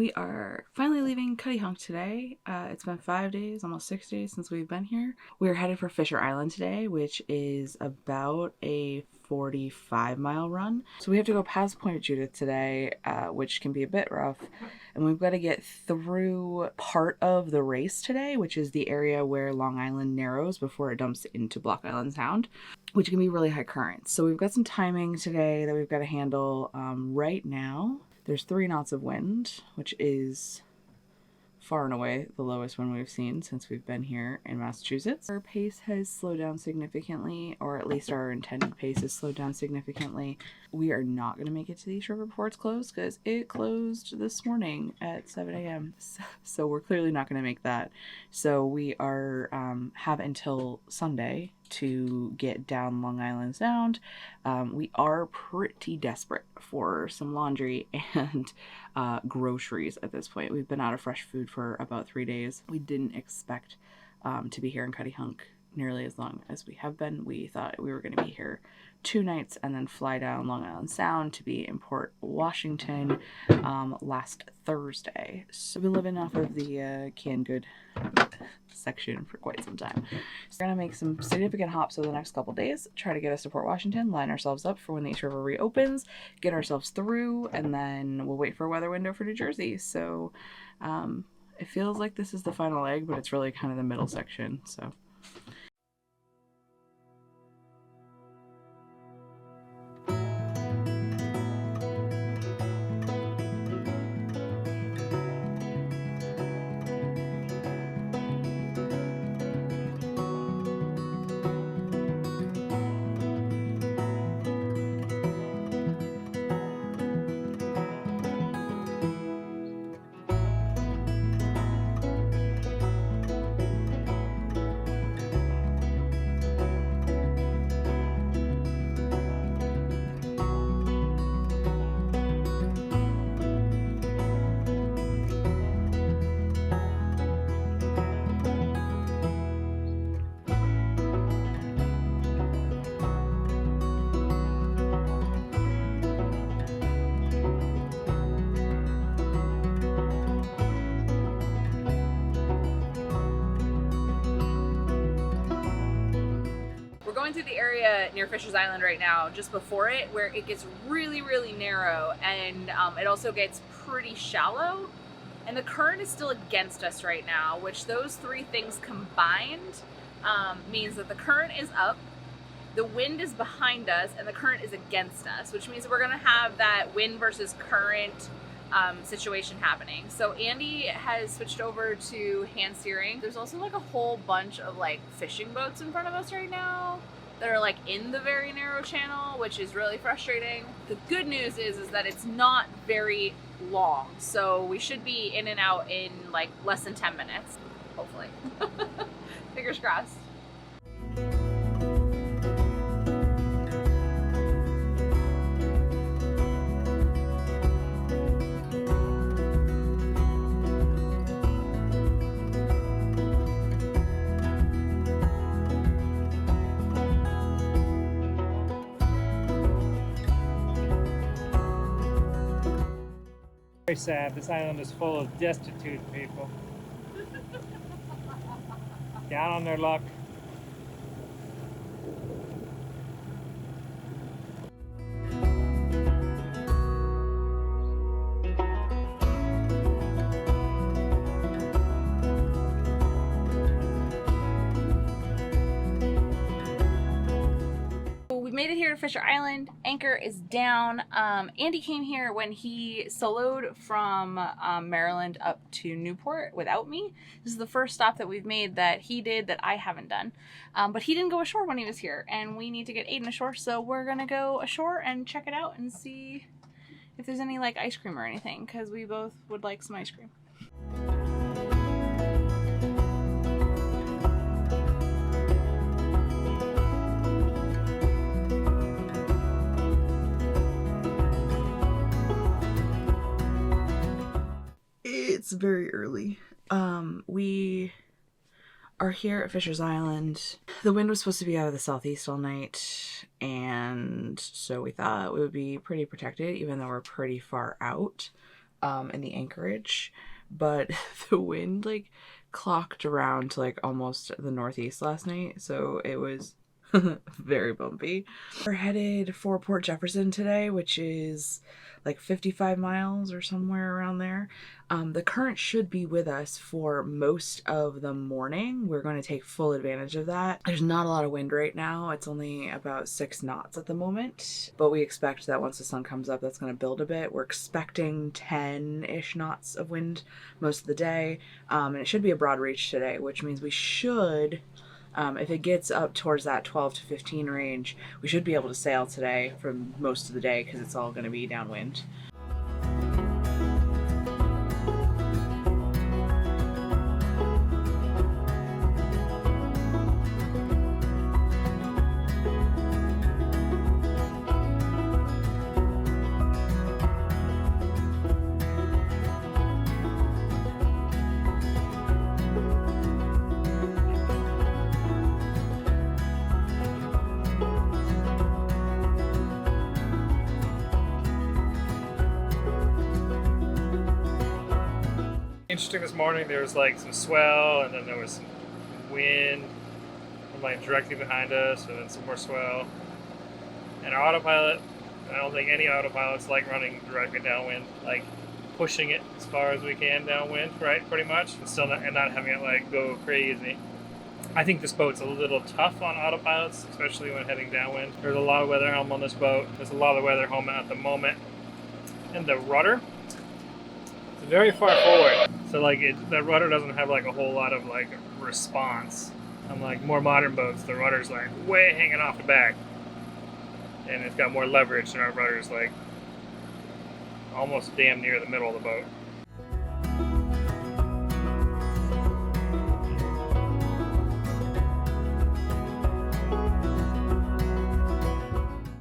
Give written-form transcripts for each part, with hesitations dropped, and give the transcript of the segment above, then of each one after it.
We are finally leaving Cuttyhunk today. It's been 5 days, almost 6 days since we've been here. We're headed for Fisher Island today, which is about a 45-mile run. So we have to go past Point Judith today, which can be a bit rough. And we've got to get through part of the race today, which is the area where Long Island narrows before it dumps into Block Island Sound, which can be really high currents. So we've got some timing today that we've got to handle. Right now, there's 3 knots of wind, which is far and away the lowest one we've seen since we've been here in Massachusetts. Our pace has slowed down significantly, or at least our intended pace has slowed down significantly. We are not going to make it to the East River before it's closed because it closed this morning at 7 a.m. So we're clearly not going to make that. So we are have until Sunday to get down Long Island Sound. We are pretty desperate for some laundry and groceries at this point. We've been out of fresh food for about 3 days. We didn't expect to be here in Cuttyhunk nearly as long as we have been. We thought we were going to be here 2 nights and then fly down Long Island Sound to be in Port Washington last Thursday. So we've been living off of the canned good section for quite some time. So we're going to make some significant hops over the next couple days, try to get us to Port Washington, line ourselves up for when the East River reopens, get ourselves through, and then we'll wait for a weather window for New Jersey. So it feels like this is the final leg, but it's really kind of the middle section. So we're going through the area near Fisher's Island right now, just before it, where it gets really, really narrow, and it also gets pretty shallow, and the current is still against us right now, which those 3 things combined means that the current is up, the wind is behind us, and the current is against us, which means we're going to have that wind versus current situation happening. So Andy has switched over to hand steering. There's also like a whole bunch of like fishing boats in front of us right now that are like in the very narrow channel, which is really frustrating. The good news is that it's not very long, so we should be in and out in like less than 10 minutes, hopefully. Fingers crossed. Very sad. This island is full of destitute people. Down on their luck. Made it here to Fisher Island. Anchor is down. Andy came here when he soloed from Maryland up to Newport without me. This is the first stop that we've made that he did that I haven't done. But he didn't go ashore when he was here, and we need to get Aiden ashore, so we're gonna go ashore and check it out and see if there's any like ice cream or anything, because we both would like some ice cream. It's very early. We are here at Fisher's Island. The wind was supposed to be out of the southeast all night, and so we thought we would be pretty protected, even though we're pretty far out. in the anchorage, but the wind like clocked around to like almost the northeast last night, so it was very bumpy. We're headed for Port Jefferson today, which is like 55 miles or somewhere around there. The current should be with us for most of the morning. We're going to take full advantage of that. There's not a lot of wind right now. It's only about 6 knots at the moment, but we expect that once the sun comes up, that's going to build a bit. We're expecting 10-ish knots of wind most of the day, and it should be a broad reach today, which means we should, if it gets up towards that 12 to 15 range, we should be able to sail today for most of the day because it's all going to be downwind. Interesting this morning, there was like some swell, and then there was some wind from like directly behind us, and then some more swell. And our autopilot, I don't think any autopilots like running directly downwind, like pushing it as far as we can downwind, right? Pretty much, and still not having it like go crazy. I think this boat's a little tough on autopilots, especially when heading downwind. There's a lot of weather helm on this boat. There's a lot of weather helm at the moment, and the rudder. It's very far forward, so like the rudder doesn't have like a whole lot of like response. Unlike more modern boats, the rudder's like way hanging off the back, and it's got more leverage, and our rudder's like almost damn near the middle of the boat.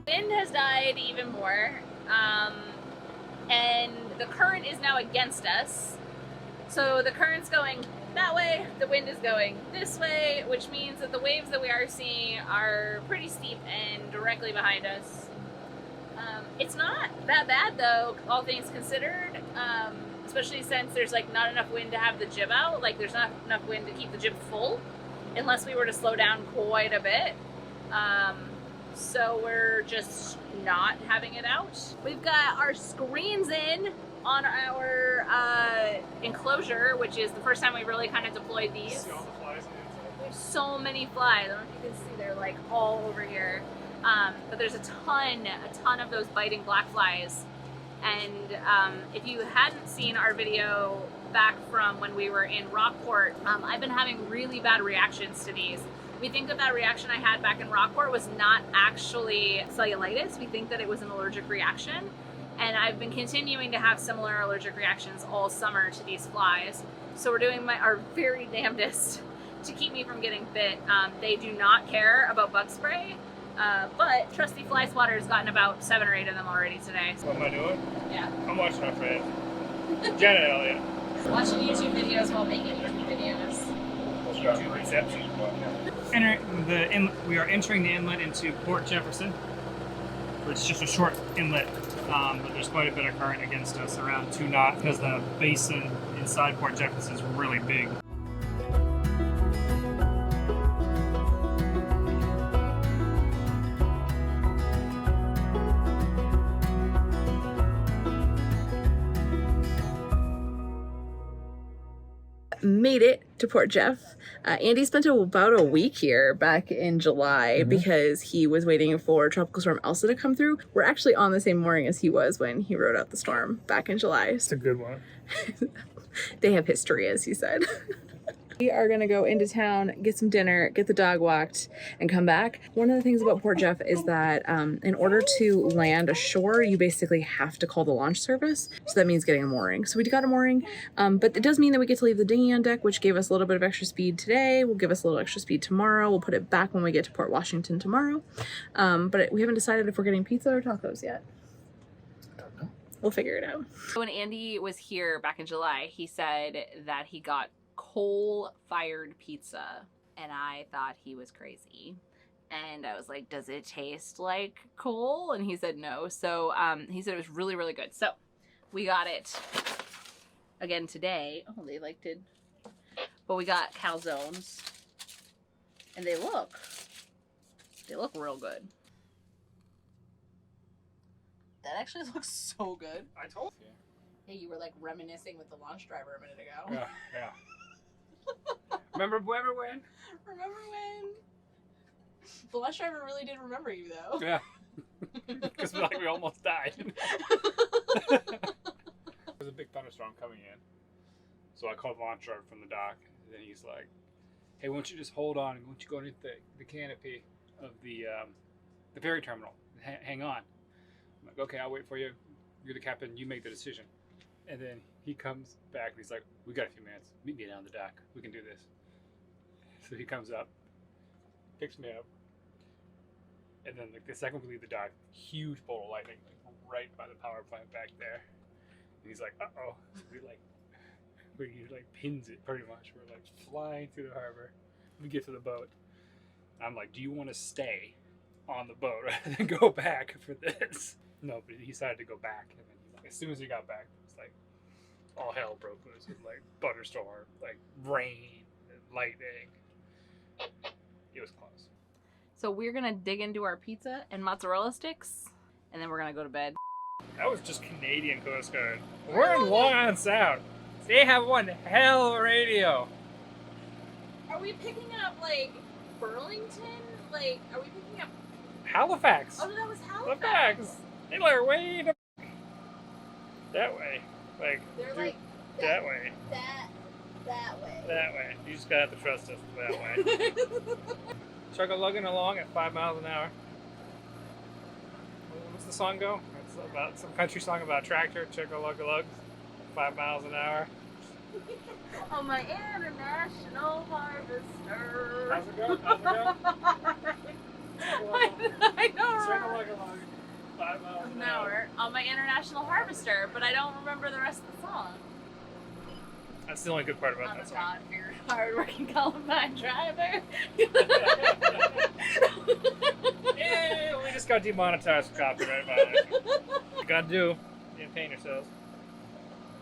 Wind has died even more. And the current is now against us. So the current's going that way, the wind is going this way, which means that the waves that we are seeing are pretty steep and directly behind us. It's not that bad though, all things considered, especially since there's like not enough wind to have the jib out. Like there's not enough wind to keep the jib full unless we were to slow down quite a bit. So we're just not having it out. We've got our screens in on our enclosure, which is the first time we really kind of deployed these. See all the flies on the inside? There's so many flies. I don't know if you can see, they're like all over here. But there's a ton of those biting black flies. And if you hadn't seen our video back from when we were in Rockport, I've been having really bad reactions to these. We think that that reaction I had back in Rockport was not actually cellulitis. We think that it was an allergic reaction. And I've been continuing to have similar allergic reactions all summer to these flies. So we're doing our very damnedest to keep me from getting bit. They do not care about bug spray, but trusty fly swatter has gotten about 7 or 8 of them already today. What am I doing? Yeah. I'm watching our friend Janet Elliott. Watching YouTube videos while making YouTube videos. YouTube reception. We are entering the inlet into Port Jefferson. It's just a short inlet, but there's quite a bit of current against us, around 2 knots, because the basin inside Port Jefferson is really big. Made it to Port Jeff. Andy spent about a week here back in July because he was waiting for Tropical Storm Elsa to come through. We're actually on the same mooring as he was when he rode out the storm back in July. It's a good one. They have history, as he said. We are gonna go into town, get some dinner, get the dog walked, and come back. One of the things about Port Jeff is that in order to land ashore, you basically have to call the launch service. So that means getting a mooring. So we got a mooring, but it does mean that we get to leave the dinghy on deck, which gave us a little bit of extra speed today. Will give us a little extra speed tomorrow. We'll put it back when we get to Port Washington tomorrow. But we haven't decided if we're getting pizza or tacos yet. We'll figure it out. When Andy was here back in July, he said that he got coal-fired pizza, and I thought he was crazy. And I was like, does it taste like coal? And he said no. So he said it was really, really good. So We got it again today. Oh, they like did. But we got calzones. And they look real good. That actually looks so good. I told you. Hey, you were like reminiscing with the launch driver a minute ago. Yeah. Remember when? Remember when? The launch driver really did remember you though. Yeah. Because we almost died. There's a big thunderstorm coming in. So I called the launch driver from the dock. And then he's like, hey, why don't you just hold on? Why don't you go underneath the canopy of the ferry terminal? Hang on. I'm like, okay, I'll wait for you. You're the captain. You make the decision. And then he comes back and he's like, we got a few minutes. Meet me down the dock. We can do this. So he comes up, picks me up. And then the second we leave the dock, huge bolt of lightning, like right by the power plant back there. And he's like, uh-oh. So he pins it pretty much. We're like flying through the harbor. We get to the boat. I'm like, do you want to stay on the boat rather than go back for this? No, but he decided to go back. And then as soon as he got back, it was like all hell broke loose with like thunderstorm, like rain, and lightning. It was close. So we're gonna dig into our pizza and mozzarella sticks, and then we're gonna go to bed. That was just Canadian Coast Guard. We're in Long Island Sound. They have one hell of a radio. Are we picking up like Burlington? Like, are we picking up Halifax. Oh, no, that was Halifax. They are way the that way. Like they're like that way. That way. That way. You just gotta have to trust us that way. Chug-a-lugging along at 5 miles an hour. What's the song go? It's about some country song about a tractor. Chug-a-lug-a-lug. 5 miles an hour. On my international harvester. How's it go? I don't remember. Chug-a-lug-a-lug. 5 miles an hour. On my international harvester, but I don't remember the rest of the song. That's the only good part about I'm that a song. God-fearing, hard-working Columbine driver. Yay! We just got demonetized for copyright violation. You gotta do. You entertain yourselves.